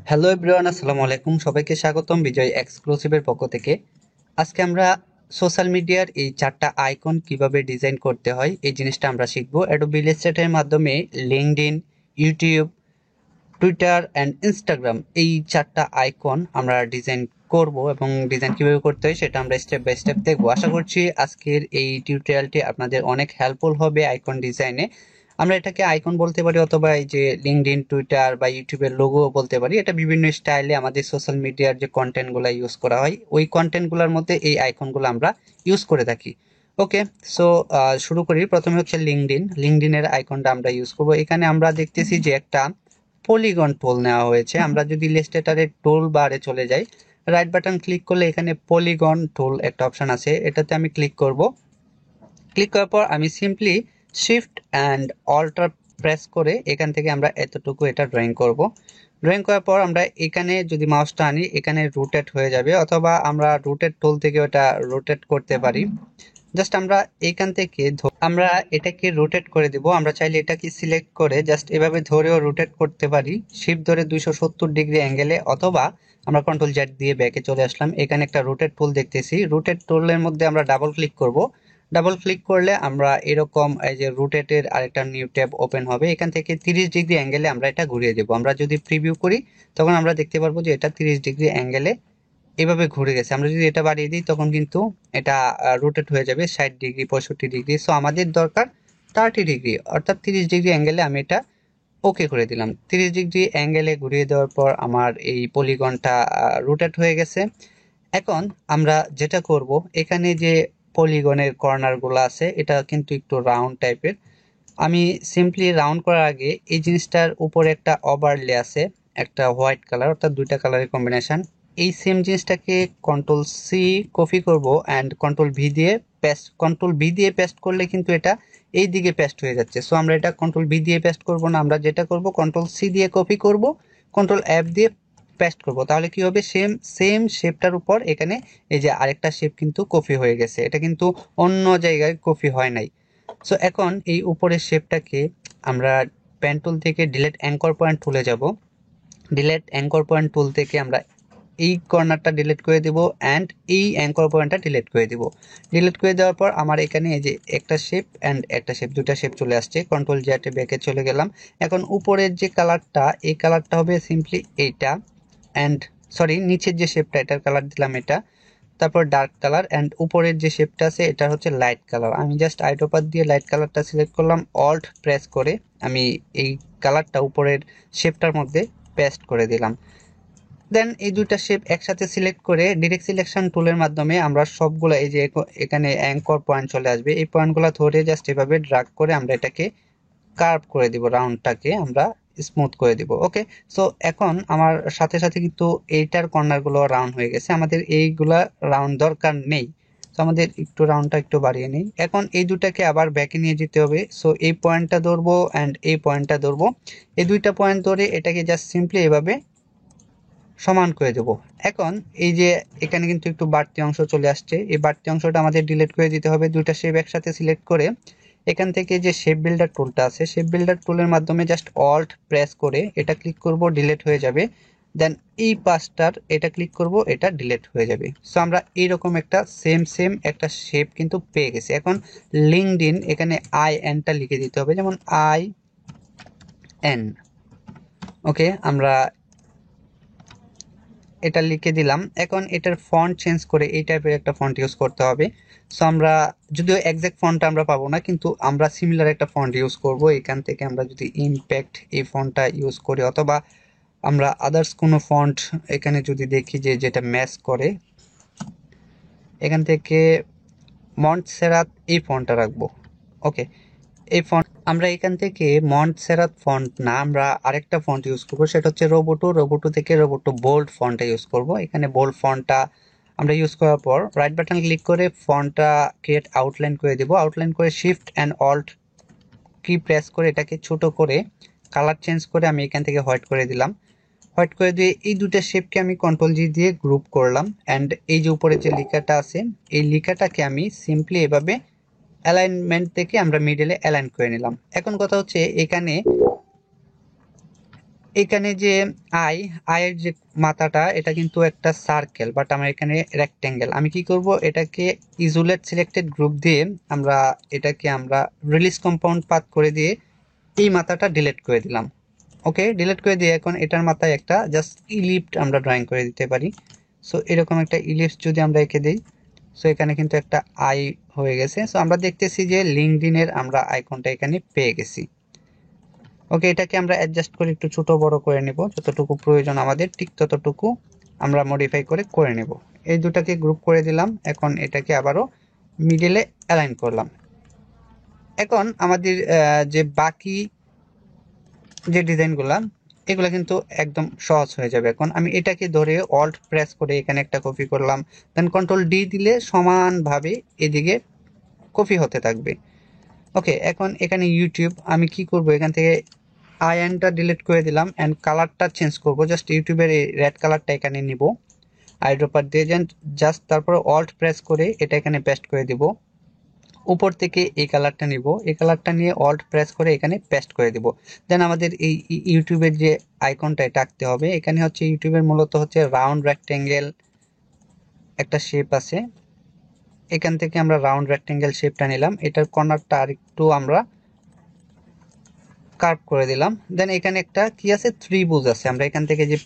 Hello everyone, আসসালামু আলাইকুম। সবাইকে স্বাগতম বিজয় এক্সক্লুসিভের পক্ষ থেকে। আজকে আমরা সোশ্যাল মিডিয়ার এই চারটা আইকন কিভাবে ডিজাইন করতে হয় এই জিনিসটা আমরা শিখবো। অ্যাডোবি ইলাস্ট্রেটরের মাধ্যমে LinkedIn, YouTube, Twitter and Instagram এই চারটা আইকন আমরা ডিজাইন করব এবং ডিজাইন কিভাবে করতে হয় সেটা আমরা স্টেপ বাই স্টেপ দেখবো। আশা করছি আজকের এই টিউটোরিয়ালটি আপনাদের অনেক হেল্পফুল হবে আইকন ডিজাইনে। আমরা এটাকে আইকন বলতে পারি অথবা এই যে লিঙ্কডইন, টুইটার বা ইউটিউবের লোগো বলতে পারি। এটা বিভিন্ন স্টাইলে আমাদের সোশ্যাল মিডিয়ার যে কন্টেন্টগুলো ইউজ করা হয় ওই কন্টেন্টগুলোর মধ্যে এই আইকনগুলো আমরা ইউজ করে থাকি। ওকে, সো শুরু করি। প্রথমে হচ্ছে লিঙ্কডইনের আইকনটা আমরা ইউজ করব। এখানে আমরা দেখতেছি যে একটা পলিগন টুল নেওয়া হয়েছে। আমরা যদি ইলাস্ট্রেটরের টুল বারে চলে যাই, রাইট বাটন ক্লিক করলে এখানে পলিগন টুল একটা অপশন আছে, এটাতে আমি ক্লিক করব। ক্লিক করার পর আমি simply shift and alt press করে এখান থেকে আমরা এতটুকু এটা ড্রয়িং করব। ড্রয়িং করার পর আমরা এখানে যদি মাউসটা আনি এখানে রোটেট হয়ে যাবে, অথবা আমরা রোটেট টুল থেকে ওটা রোটেট করতে পারি। জাস্ট আমরা এখান থেকে আমরা এটাকে রোটেট করে দিব। আমরা চাইলে এটাকে সিলেক্ট করে জাস্ট এভাবে ধরেও রোটেট করতে পারি, শিফট ধরে 270 ডিগ্রি অ্যাঙ্গেলে, অথবা আমরা কন্ট্রোল জেড দিয়ে ব্যাকে চলে আসলাম। এখানে একটা রোটেট টুল দেখতেছি, রোটেট টুলের মধ্যে আমরা ডাবল ক্লিক করব। ডাবল ক্লিক করলে আমরা এরকম এই যে রোটেটের আরেকটা নিউ ট্যাব ওপেন হবে। এখান থেকে 30 ডিগ্রি অ্যাঙ্গেলে আমরা এটা ঘুরিয়ে দেব। আমরা যদি প্রিভিউ করি তখন আমরা দেখতে পারবো যে এটা 30 ডিগ্রি অ্যাঙ্গেলে এভাবে ঘুরে গেছে। আমরা যদি এটা বাড়িয়ে দিই তখন কিন্তু এটা রোটেট হয়ে যাবে 60 ডিগ্রি, 65 ডিগ্রি। সো আমাদের দরকার 30 ডিগ্রি, অর্থাৎ 30 ডিগ্রি অ্যাঙ্গেলে আমি এটা ওকে করে দিলাম। 30 ডিগ্রি অ্যাঙ্গেলে ঘুরিয়ে দেওয়ার পর আমার এই পলিগনটা রোটেট হয়ে গেছে। এখন আমরা যেটা করব, এখানে যে পলিগনের কর্নারগুলো আছে এটা কিন্তু একটু রাউন্ড টাইপের। আমি সিম্পলি রাউন্ড করার আগে এই জিনিসটার উপরে একটা ওভারলে আছে, একটা হোয়াইট কালার, অর্থাৎ দুইটা কালারের কম্বিনেশন। এই সেম জিনিসটাকে কন্ট্রোল সি কপি করব অ্যান্ড কন্ট্রোল ভি দিয়ে পেস্ট করলে কিন্তু এটা এই দিকে পেস্ট হয়ে যাচ্ছে। সো আমরা এটা কন্ট্রোল ভি দিয়ে পেস্ট করব না, আমরা যেটা করব কন্ট্রোল সি দিয়ে কপি করব, কন্ট্রোল এফ দিয়ে পেস্ট করব। তাহলে কি হবে, সেম সেম শেপটার উপর এখানে এই যে আরেকটা শেপ কিন্তু কপি হয়ে গেছে, এটা কিন্তু অন্য জায়গায় কপি হয় নাই। সো এখন এই উপরের শেপটাকে আমরা পেন টুল থেকে ডিলেট অ্যাঙ্কর পয়েন্ট টুলে যাব। ডিলেট অ্যাঙ্কর পয়েন্ট টুল থেকে আমরা এই কর্নারটা ডিলিট করে দেব অ্যান্ড এই অ্যাঙ্কর পয়েন্টটা ডিলিট করে দেব। ডিলিট করে দেওয়ার পর আমার এখানে এই যে একটা শেপ অ্যান্ড একটা শেপ, দুটা শেপ চলে আসছে। কন্ট্রোল জেড ব্যাকে চলে গেলাম। এখন উপরের যে কালারটা, এই কালারটা হবে সিম্পলি এইটা, অ্যান্ড সরি নিচের যে শেপটা এটার কালার দিলাম এটা, তারপর ডার্ক কালার, অ্যান্ড উপরের যে শেপটা আছে এটা হচ্ছে লাইট কালার। আমি জাস্ট আইটোপাত দিয়ে লাইট কালারটা সিলেক্ট করলাম, অল্ট প্রেস করে আমি এই কালারটা উপরের শেপটার মধ্যে পেস্ট করে দিলাম। দেন এই দুইটা শেপ একসাথে সিলেক্ট করে ডিরেক্ট সিলেকশন টুলের মাধ্যমে আমরা সবগুলো এই যে এখানে অ্যাঙ্কর পয়েন্ট চলে আসবে, এই পয়েন্টগুলো ধরে জাস্ট এভাবে ড্রাগ করে আমরা এটাকে কার্ভ করে দিব, রাউন্ডটাকে আমরা স্মুথ করে দিব। ওকে, সো এখন আমার সাথে সাথে কিন্তু এইটার কর্নারগুলো রাউন্ড হয়ে গেছে, আমাদের এইগুলা রাউন্ড দরকার নেই। তো আমাদের একটু রাউন্ডটা একটু বাড়িয়ে নেই। এখন এই দুটাকে আবার ব্যাকে নিয়ে যেতে হবে। সো এই পয়েন্টটা ধরবো অ্যান্ড এই পয়েন্টটা ধরবো, এই দুইটা পয়েন্ট ধরে এটাকে জাস্ট সিম্পলি এভাবে সমান করে দেব। এখন এই যে এখানে কিন্তু একটু বাড়তি অংশ চলে আসছে, এই বাড়তি অংশটা আমাদের ডিলিট করে দিতে হবে। দুইটা শেপ একসাথে সিলেক্ট করে এখান থেকে যে শেপ বিল্ডার টুলটা আছে, শেপ বিল্ডার টুলের মাধ্যমে জাস্ট অল্ট প্রেস করে এটা ক্লিক করব, ডিলিট হয়ে যাবে। দেন এই পাঁচটার এটা ক্লিক করব, এটা ডিলিট হয়ে যাবে। সো আমরা এইরকম একটা সেম একটা শেপ কিন্তু পেয়ে গেছি। এখন লিঙ্কডইন, এখানে আই এনটা লিখে দিতে হবে, যেমন আই এন। ওকে, আমরা এটা লিখে দিলাম। এখন এটার ফন্ট চেঞ্জ করে এই টাইপের একটা ফন্ট ইউজ করতে হবে। সো আমরা যদিও এক্সাক্ট ফন্টটা আমরা পাবো না, কিন্তু আমরা সিমিলার একটা ফন্ট ইউজ করব। এখান থেকে আমরা যদি ইমপ্যাক্ট এই ফন্টটা ইউজ করি, অথবা আমরা আদার্স কোনো ফন্ট এখানে যদি দেখি যে যেটা ম্যাচ করে, এখান থেকে মন্টসেরাত এই ফন্টটা রাখবো। ওকে, এই ফন্ট আমরা এখান থেকে মন্টসেরাত ফন্ট না, আমরা আরেকটা ফন্ট ইউজ করবো, সেটা হচ্ছে রোবোটো থেকে রোবোটো বোল্ড ফন্টটা ইউজ করব। এখানে বোল্ড ফন্টটা আমরা ইউজ করার পর রাইট বাটন ক্লিক করে ফন্টটা ক্রিয়েট আউটলাইন করে দেব। আউটলাইন করে shift and alt key press করে এটাকে ছোট করে কালার চেঞ্জ করে আমি এখান থেকে হোয়াইট করে দিলাম। হোয়াইট করে দিয়ে এই দুটো শেপকে আমি কন্ট্রোল জি দিয়ে গ্রুপ করলাম, অ্যান্ড এই যে উপরে যে লেখাটা আছে এই লেখাটাকে আমি সিম্পলি এভাবে অ্যালাইনমেন্ট থেকে আমরা মিডলে অ্যালাইন করে নিলাম। এখন কথা হচ্ছে এখানে এখানে যে আই আয়ের যে মাথাটা এটা কিন্তু একটা সার্কেল, বাট আমার এখানে রেক্টেঙ্গেল। আমি কি করব, এটাকে ইজোলেট সিলেক্টেড গ্রুপ দিয়ে আমরা রিলিজ কম্পাউন্ড পাথ করে দিয়ে এই মাথাটা ডিলিট করে দিলাম। ওকে, ডিলিট করে দিয়ে এখন এটার মাথায় একটা জাস্ট ইলিপ্ট আমরা ড্রয়িং করে দিতে পারি। সো এরকম একটা ইলিপ্স যদি আমরা এঁকে দিই, সো এখানে কিন্তু একটা আই হয়ে গেছে। সো আমরা দেখতেছি যে লিঙ্কডইনের আমরা আইকনটা এখানে পেয়ে গেছি। ওকে, এটাকে আমরা অ্যাডজাস্ট করে একটু ছোট বড় করে নেব, যতটুকু প্রয়োজন আমাদের ঠিক ততটুকু আমরা মডিফাই করে নেব। এই দুটাকে গ্রুপ করে দিলাম, এখন এটাকে আবারও মিডলে অ্যালাইন করলাম। এখন আমাদের যে বাকি যে ডিজাইনগুলা এগুলা কিন্তু একদম সহজ হয়ে যাবে। এখন আমি এটাকে ধরে অল্ট প্রেস করে এখানে একটা কপি করলাম, দেন কন্ট্রোল ডি দিলে সমানভাবে এদিকে কপি হতে থাকবে। ওকে, এখন এখানে ইউটিউব আমি কি করব, এখান থেকে আয়নটা ডিলিট করে দিলাম এন্ড কালারটা চেঞ্জ করব। জাস্ট ইউটিউবের এই রেড কালারটা এখানে নিব, আইড্রপার দিয়ে জাস্ট তারপর অল্ট প্রেস করে এটা এখানে পেস্ট করে দিব। উপর থেকে এই কালারটা নিব, এই কালারটা নিয়ে অল্ট প্রেস করে এখানে পেস্ট করে দিব। দেন আমাদের এই ইউটিউবের যে আইকনটা এটা আঁকতে হবে। এখানে হচ্ছে ইউটিউবের মূলত হচ্ছে রাউন্ড রেক্টেঙ্গেল একটা শেপ আছে, এখান থেকে আমরা রাউন্ড রেক্টেঙ্গেল শেপটা নিলাম, এটার কর্নারটা আরেকটু আমরা কার্ভ করে দিলাম। দেন এখানে একটা কি আছে, ত্রিভুজ আছে, আমরা এখান থেকে যে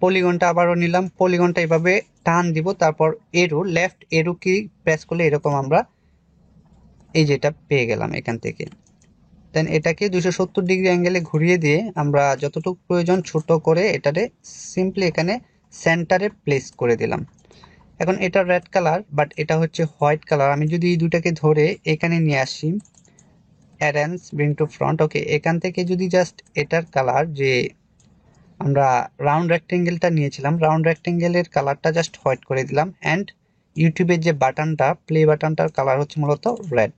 পলিগনটা আবারও নিলাম, পলিগনটা এভাবে টান দিব, তারপর এরো লেফট এরো কি প্রেস করলে এরকম আমরা এই যেটা পেয়ে গেলাম এখান থেকে। দেন এটাকে 270 ডিগ্রি অ্যাঙ্গেলে ঘুরিয়ে দিয়ে আমরা যতটুকু প্রয়োজন ছোট করে এটারে সিম্পলি এখানে সেন্টারে প্লেস করে দিলাম। এখন এটা রেড কালার, বাট এটা হচ্ছে হোয়াইট কালার। আমি যদি এই দুটাকে ধরে এখানে নিয়ে আসি, অ্যারেঞ্জ ব্রিং টু ফ্রন্ট, ওকে, এখান থেকে যদি জাস্ট এটার কালার যে আমরা রাউন্ড রেক্টেঙ্গেলটা নিয়েছিলাম, রাউন্ড রেক্টেঙ্গেলের কালারটা জাস্ট হোয়াইট করে দিলাম অ্যান্ড ইউটিউবের যে বাটনটা প্লে বাটনটার কালার হচ্ছে মূলত রেড।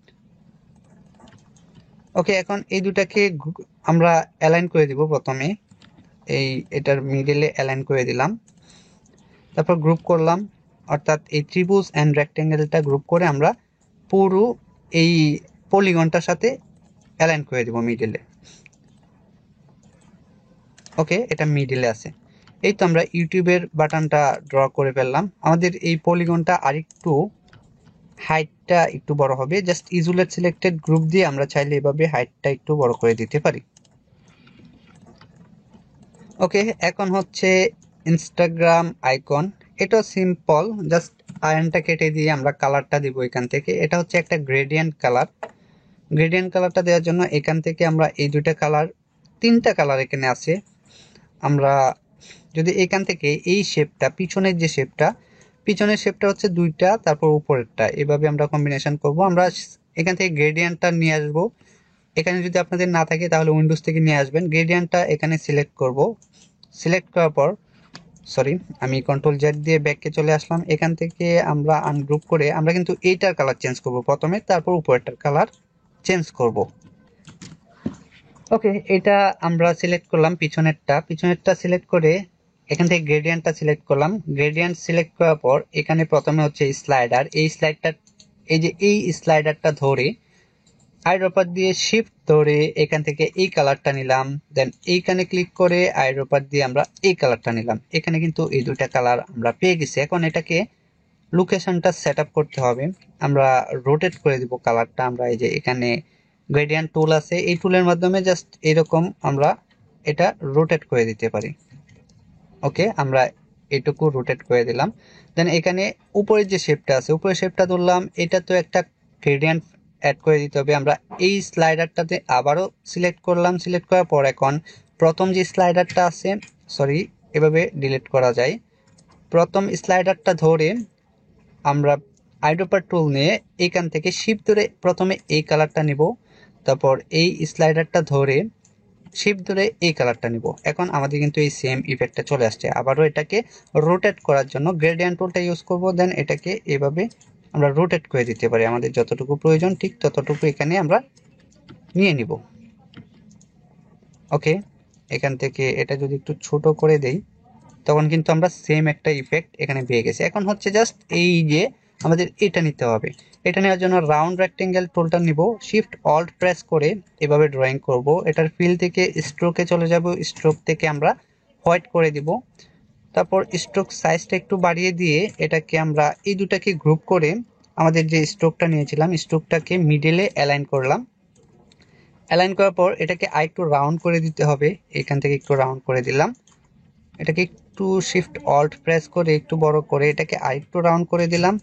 ওকে, এখন এই দুটাকে আমরা অ্যালাইন করে দিব। প্রথমে এটার মিডলে অ্যালাইন করে দিলাম, তারপর গ্রুপ করলাম, অর্থাৎ এই ত্রিভুজ অ্যান্ড রেক্টেঙ্গেলটা গ্রুপ করে আমরা পুরো এই পলিগনটার সাথে অ্যালাইন করে দিব মিডলে। ওকে, এটা মিডলে আছে। এই তো আমরা ইউটিউবের বাটনটা ড্র করে ফেললাম। আমাদের এই পলিগনটা আরেকটু হাইটটা একটু বড় হবে, জাস্ট ইজোলেট সিলেক্টেড গ্রুপ দিয়ে আমরা চাইলে এভাবে হাইটটা একটু বড় করে দিতে পারি। ওকে, এখন হচ্ছে ইনস্টাগ্রাম আইকন, এটা সিম্পল, জাস্ট আয়নটা কেটে দিয়ে আমরা কালারটা দিব এখান থেকে। এটা হচ্ছে একটা গ্রেডিয়েন্ট কালার। গ্রেডিয়েন্ট কালারটা দেওয়ার জন্য এখান থেকে আমরা এই দুইটা কালার, তিনটা কালার এখানে আছে, আমরা যদি এখান থেকে এই শেপটা পিছনের যে শেপটা, পিছনের শেপটা হচ্ছে দুইটা, তারপর উপরেরটা, এভাবে আমরা কম্বিনেশন করব। আমরা এখান থেকে গ্রেডিয়েন্টটা নিয়ে আসব। এখানে যদি আপনাদের না থাকে তাহলে উইন্ডোজ থেকে নিয়ে আসবেন। গ্রেডিয়েন্টটা এখানে সিলেক্ট করব, সিলেক্ট করার পর সরি আমি কন্ট্রোল জেড দিয়ে ব্যাকে চলে আসলাম। এখান থেকে আমরা আনগ্রুপ করে আমরা কিন্তু এইটার কালার চেঞ্জ করব প্রথমে, তারপর উপরেরটার কালার চেঞ্জ করব। ওকে, এটা আমরা সিলেক্ট করলাম, পিছনেরটা সিলেক্ট করে এখান থেকে গ্রেডিয়েন্টটা সিলেক্ট করলাম। গ্রেডিয়েন্ট সিলেক্ট করার পর এখানে প্রথমে হচ্ছে স্লাইডার, এই স্লাইডারটা ধরে আইড্রপার দিয়ে শিফট ধরে এখান থেকে এই কালারটা নিলাম, দেন এইখানে ক্লিক করে আইড্রপার দিয়ে আমরা এই কালারটা নিলাম। এখানে কিন্তু এই দুইটা কালার আমরা পেয়ে গেছি। এখন এটাকে লোকেশনটা সেট আপ করতে হবে, আমরা রোটেট করে দিব কালারটা। আমরা এই যে এখানে গ্রেডিয়েন্ট টুল আছে, এই টুলের মাধ্যমে জাস্ট এরকম আমরা এটা রোটেট করে দিতে পারি। ওকে, আমরা এটুকু রোটেট করে দিলাম। দেন এখানে উপরের যে শেপটা আছে, উপরের শেপটা ধরলাম, এটা তো একটা গ্রেডিয়েন্ট অ্যাড করে দিতে হবে। আমরা এই স্লাইডারটাতে আবারও সিলেক্ট করলাম, সিলেক্ট করার পর এখন প্রথম যে স্লাইডারটা আছে, সরি এভাবে ডিলিট করা যায়, প্রথম স্লাইডারটা ধরে আমরা আইড্রপার টুল নিয়ে এখান থেকে শিফট ধরে প্রথমে এই কালারটা নিব, তারপর এই স্লাইডারটা ধরে শিফট ধরে এই কালারটা নিব। এখন আমাদের কিন্তু এই সেম ইফেক্টটা চলে আসছে। আবারও এটাকে রোটেট করার জন্য গ্রেডিয়েন্ট টুলটা ইউজ করব, দেন এটাকে এভাবে আমরা রোটেট করে দিতে পারি। আমাদের যতটুকু প্রয়োজন ঠিক ততটুকু এখানে আমরা নিয়ে নিব। ওকে, এখান থেকে এটা যদি একটু ছোট করে দেই তখন কিন্তু আমরা সেম একটা ইফেক্ট এখানে পেয়ে গেছি। এখন হচ্ছে জাস্ট এই যে আমাদের এটা নিতে হবে। এটা নেওয়ার জন্য রাউন্ড রেক্টেঙ্গেল টুলটা নিব, শিফট অল্ট প্রেস করে এভাবে ড্রয়িং করব। এটার ফিল থেকে স্ট্রোকে চলে যাব, স্ট্রোক থেকে আমরা হোয়াইট করে দিব। তারপর স্ট্রোক সাইজটা একটু বাড়িয়ে দিয়ে এটাকে আমরা এই দুটাকে গ্রুপ করে আমাদের যে স্ট্রোকটা নিয়েছিলাম স্ট্রোকটাকে মিডলে অ্যালাইন করলাম। অ্যালাইন করার পর এটাকে আরেকটু রাউন্ড করে দিতে হবে, এখান থেকে একটু রাউন্ড করে দিলাম। এটাকে একটু শিফট অল্ট প্রেস করে একটু বড় করে এটাকে আরেকটু রাউন্ড করে দিলাম।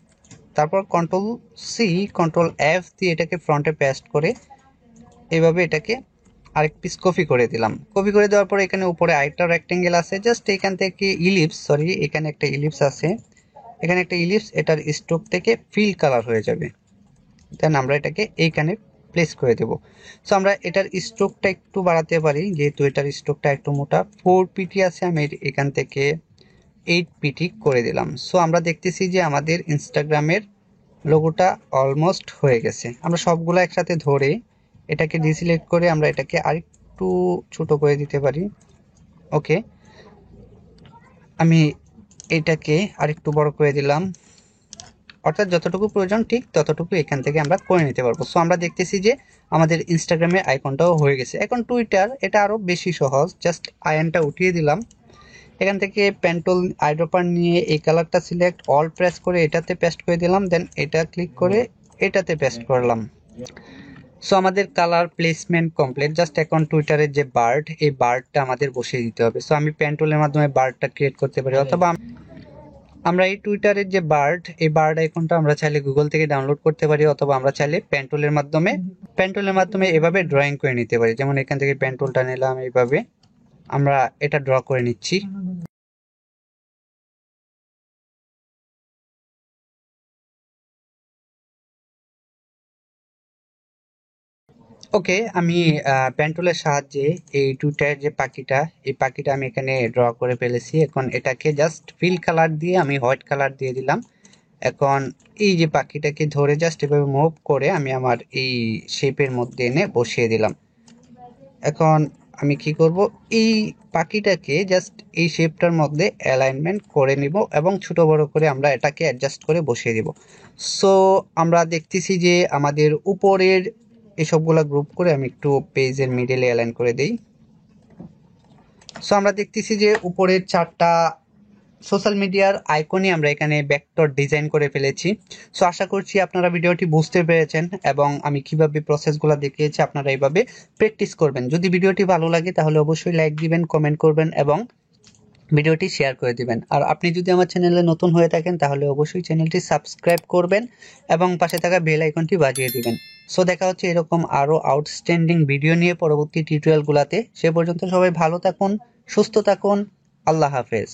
তারপর কন্ট্রোল সি কন্ট্রোল এফ দিয়ে এটাকে ফ্রন্টে পেস্ট করে এইভাবে এটাকে আরেক পিস কপি করে দিলাম। কপি করে দেওয়ার পর এখানে উপরে আরেকটা রেক্টেঙ্গেল আছে, জাস্ট এখান থেকে এখানে একটা ইলিপস আছে, এখানে একটা ইলিপস, এটার স্ট্রোক থেকে ফিল কালার হয়ে যাবে। দেন আমরা এটাকে এইখানে প্লেস করে দেব। সো আমরা এটার স্ট্রোকটা একটু বাড়াতে পারি, যেহেতু এটার স্ট্রোকটা একটু মোটা, 4 পিটি আছে, আমি এখান থেকে 8 পিটি করে দিলাম। সো আমরা দেখতেছি যে আমাদের ইনস্টাগ্রামের লোগোটা অলমোস্ট হয়ে গেছে। আমরা সবগুলো একসাথে ধরে এটাকে ডিসিলেক্ট করে আমরা এটাকে আরেকটু ছোট করে দিতে পারি। ওকে, আমি এটাকে আরেকটু বড় করে দিলাম, অর্থাৎ যতটুকু প্রয়োজন ঠিক ততটুকু এখান থেকে আমরা করে নিতে পারবো। সো আমরা দেখতেছি যে আমাদের ইনস্টাগ্রামের আইকনটাও হয়ে গেছে। এখন টুইটার, এটা আরো বেশি সহজ, জাস্ট আয়নটা উঠিয়ে দিলাম, এখান থেকে পেন্টুল আইড্রপার নিয়ে এই কালারটা সিলেক্ট অল প্রেস করে এটাতে পেস্ট করে দিলাম, দেন এটা ক্লিক করে এটাতে পেস্ট করলাম। সো আমাদের কালার প্লেসমেন্ট কমপ্লিট। জাস্ট এখন টুইটারের যে বার্ড, এই বার্ডটা আমাদের বসিয়ে দিতে হবে। সো আমি পেন্টুলের মাধ্যমে বার্ডটা ক্রিয়েট করতে পারি, অথবা আমরা এই টুইটারের যে বার্ড, এই বার্ড আইকনটা আমরা চাইলে গুগল থেকে ডাউনলোড করতে পারি, অথবা আমরা চাইলে পেন্টুলের মাধ্যমে এভাবে ড্রয়িং করে নিতে পারি। যেমন এখান থেকে পেন্টুলটা নিলাম, এইভাবে আমরা এটা ড্র করে নিচ্ছি। ওকে, আমি পেন্টুলের সাহায্যে এই টুইটার যে পাখিটা, এই পাখিটা আমি এখানে ড্র করে ফেলেছি। এখন এটাকে জাস্ট ফিল কালার দিয়ে আমি হোয়াইট কালার দিয়ে দিলাম। এখন এই যে পাখিটাকে ধরে জাস্ট এভাবে মুভ করে আমি আমার এই শেপের মধ্যে এনে বসিয়ে দিলাম। এখন আমি কি করব, এই পাখিটাকে জাস্ট এই শেপটার মধ্যে অ্যালাইনমেন্ট করে নিব এবং ছোট বড় করে আমরা এটাকে অ্যাডজাস্ট করে বসিয়ে দিব। সো আমরা দেখতেছি যে আমাদের উপরের এসবগুলা গ্রুপ করে আমি একটু পেজের মিডলে অ্যালাইন করে দেই। সো আমরা দেখতেছি যে উপরের চারটা সোশ্যাল মিডিয়ার আইকনই আমরা এখানে ভেক্টর ডিজাইন করে ফেলেছি। সো আশা করছি আপনারা ভিডিওটি বুঝতে পেরেছেন এবং আমি কিভাবে প্রসেসগুলো দেখিয়েছি আপনারা এইভাবে প্র্যাকটিস করবেন। যদি ভিডিওটি ভালো লাগে তাহলে অবশ্যই লাইক দিবেন, কমেন্ট করবেন এবং ভিডিওটি শেয়ার করে দিবেন। আর আপনি যদি আমার চ্যানেলে নতুন হয়ে থাকেন তাহলে অবশ্যই চ্যানেলটি সাবস্ক্রাইব করবেন এবং পাশে থাকা বেল আইকনটি বাজিয়ে দিবেন। সো দেখা হচ্ছে এরকম আরো আউটস্ট্যান্ডিং ভিডিও নিয়ে পরবর্তী টিউটোরিয়ালগুলোতে। সে পর্যন্ত সবাই ভালো থাকুন, সুস্থ থাকুন, আল্লাহ হাফেজ।